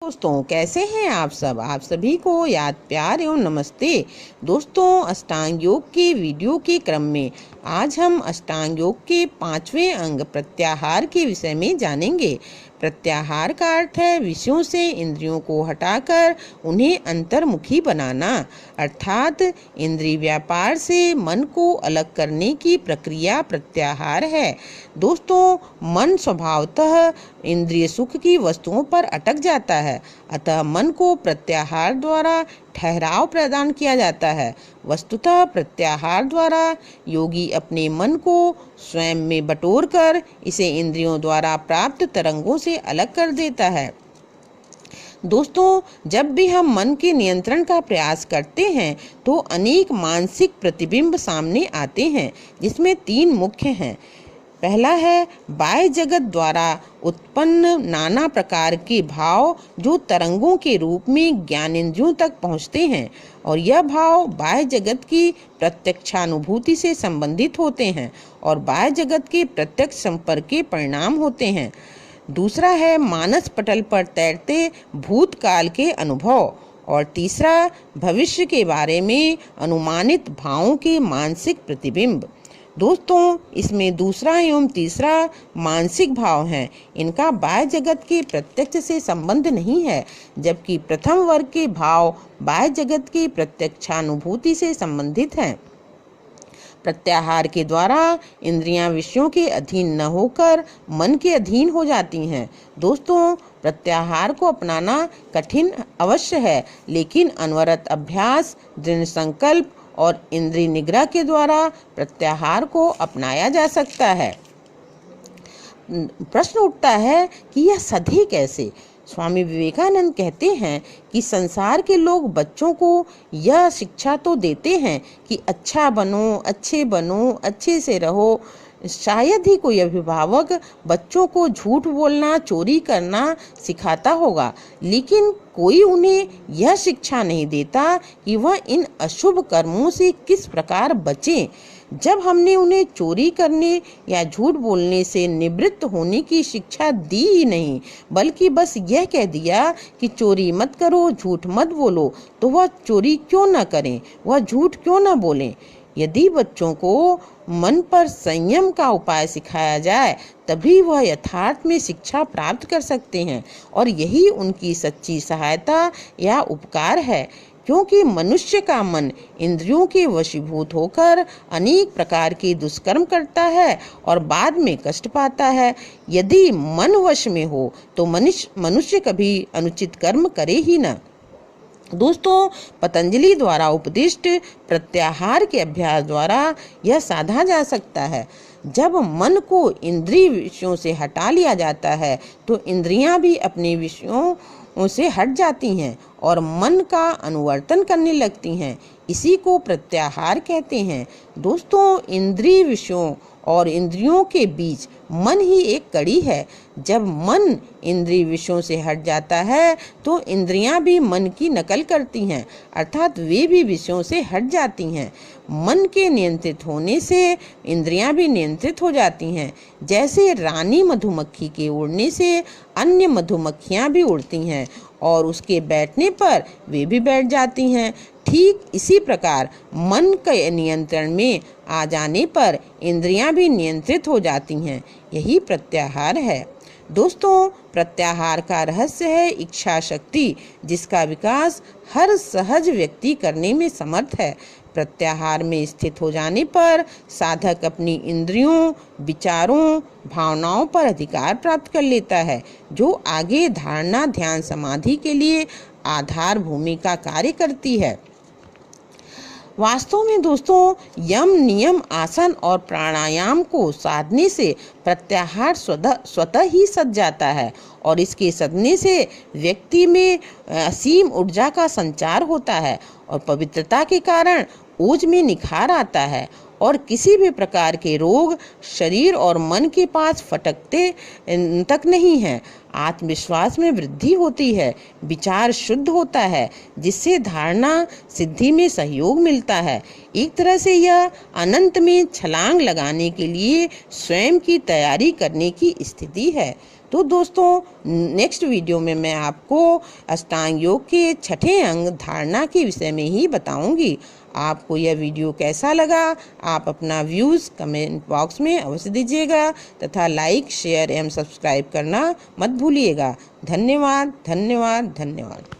दोस्तों, कैसे हैं आप सब। आप सभी को याद प्यार एवं नमस्ते। दोस्तों, अष्टांग योग के वीडियो के क्रम में आज हम अष्टांग योग के 5वें अंग प्रत्याहार के विषय में जानेंगे। प्रत्याहार का अर्थ है विषयों से इंद्रियों को हटाकर उन्हें अंतर्मुखी बनाना, अर्थात इंद्रिय व्यापार से मन को अलग करने की प्रक्रिया प्रत्याहार है। दोस्तों, मन स्वभावतः इंद्रिय सुख की वस्तुओं पर अटक जाता है, अतः मन को प्रत्याहार द्वारा ठहराव प्रदान किया जाता है। वस्तुतः प्रत्याहार द्वारा योगी अपने मन को स्वयं में बटोरकर इसे इंद्रियों द्वारा प्राप्त तरंगों से अलग कर देता है। दोस्तों, जब भी हम मन के नियंत्रण का प्रयास करते हैं तो अनेक मानसिक प्रतिबिंब सामने आते हैं, जिसमें 3 मुख्य हैं। पहला है बाह्य जगत द्वारा उत्पन्न नाना प्रकार के भाव जो तरंगों के रूप में ज्ञानेंद्रियों तक पहुँचते हैं, और यह भाव बाह्य जगत की प्रत्यक्षानुभूति से संबंधित होते हैं और बाह्य जगत के प्रत्यक्ष संपर्क के परिणाम होते हैं। दूसरा है मानस पटल पर तैरते भूतकाल के अनुभव, और तीसरा भविष्य के बारे में अनुमानित भावों के मानसिक प्रतिबिंब। दोस्तों, इसमें दूसरा एवं तीसरा मानसिक भाव हैं। इनका बाह्य जगत के प्रत्यक्ष से संबंध नहीं है, जबकि प्रथम वर्ग के भाव बाह्य जगत की प्रत्यक्षानुभूति से संबंधित हैं। प्रत्याहार के द्वारा इंद्रियां विषयों के अधीन न होकर मन के अधीन हो जाती हैं। दोस्तों, प्रत्याहार को अपनाना कठिन अवश्य है, लेकिन अनवरत अभ्यास, दृढ़ संकल्प और इंद्रिय निग्रह के द्वारा प्रत्याहार को अपनाया जा सकता है। प्रश्न उठता है कि यह साधे कैसे। स्वामी विवेकानंद कहते हैं कि संसार के लोग बच्चों को यह शिक्षा तो देते हैं कि अच्छा बनो, अच्छे बनो, अच्छे से रहो। शायद ही कोई अभिभावक बच्चों को झूठ बोलना, चोरी करना सिखाता होगा, लेकिन कोई उन्हें यह शिक्षा नहीं देता कि वह इन अशुभ कर्मों से किस प्रकार बचें। जब हमने उन्हें चोरी करने या झूठ बोलने से निवृत्त होने की शिक्षा दी ही नहीं, बल्कि बस यह कह दिया कि चोरी मत करो, झूठ मत बोलो, तो वह चोरी क्यों न करें, वह झूठ क्यों न बोलें। यदि बच्चों को मन पर संयम का उपाय सिखाया जाए, तभी वह यथार्थ में शिक्षा प्राप्त कर सकते हैं, और यही उनकी सच्ची सहायता या उपकार है। क्योंकि मनुष्य का मन इंद्रियों के वशीभूत होकर अनेक प्रकार के दुष्कर्म करता है और बाद में कष्ट पाता है। यदि मन वश में हो तो मनुष्य कभी अनुचित कर्म करे ही न। दोस्तों, पतंजलि द्वारा उपदिष्ट प्रत्याहार के अभ्यास द्वारा यह साधा जा सकता है। जब मन को इंद्रिय विषयों से हटा लिया जाता है तो इंद्रियां भी अपने विषयों से हट जाती हैं और मन का अनुवर्तन करने लगती हैं। इसी को प्रत्याहार कहते हैं। दोस्तों, इंद्रिय विषयों और इंद्रियों के बीच मन ही एक कड़ी है। जब मन इंद्रिय विषयों से हट जाता है तो इंद्रियां भी मन की नकल करती हैं, अर्थात वे भी विषयों से हट जाती हैं। मन के नियंत्रित होने से इंद्रियां भी नियंत्रित हो जाती हैं। जैसे रानी मधुमक्खी के उड़ने से अन्य मधुमक्खियां भी उड़ती हैं और उसके बैठने पर वे भी बैठ जाती हैं, ठीक इसी प्रकार मन के नियंत्रण में आ जाने पर इंद्रियां भी नियंत्रित हो जाती हैं। यही प्रत्याहार है। दोस्तों, प्रत्याहार का रहस्य है इच्छा शक्ति, जिसका विकास हर सहज व्यक्ति करने में समर्थ है। प्रत्याहार में स्थित हो जाने पर साधक अपनी इंद्रियों, विचारों, भावनाओं पर अधिकार प्राप्त कर लेता है, जो आगे धारणा, ध्यान, समाधि के लिए आधार भूमि का कार्य करती है। वास्तव में दोस्तों, यम, नियम, आसन और प्राणायाम को साधने से प्रत्याहार स्वतः ही सज जाता है, और इसके सजने से व्यक्ति में असीम ऊर्जा का संचार होता है और पवित्रता के कारण ओज में निखार आता है, और किसी भी प्रकार के रोग शरीर और मन के पास फटकते तक नहीं हैं। आत्मविश्वास में वृद्धि होती है, विचार शुद्ध होता है, जिससे धारणा सिद्धि में सहयोग मिलता है। एक तरह से यह अनंत में छलांग लगाने के लिए स्वयं की तैयारी करने की स्थिति है। तो दोस्तों नेक्स्ट वीडियो में मैं आपको अष्टांग योग के छठे अंग धारणा के विषय में ही बताऊंगी। आपको यह वीडियो कैसा लगा, आप अपना व्यूज़ कमेंट बॉक्स में अवश्य दीजिएगा तथा लाइक, शेयर एवं सब्सक्राइब करना मत भूलिएगा। धन्यवाद, धन्यवाद, धन्यवाद।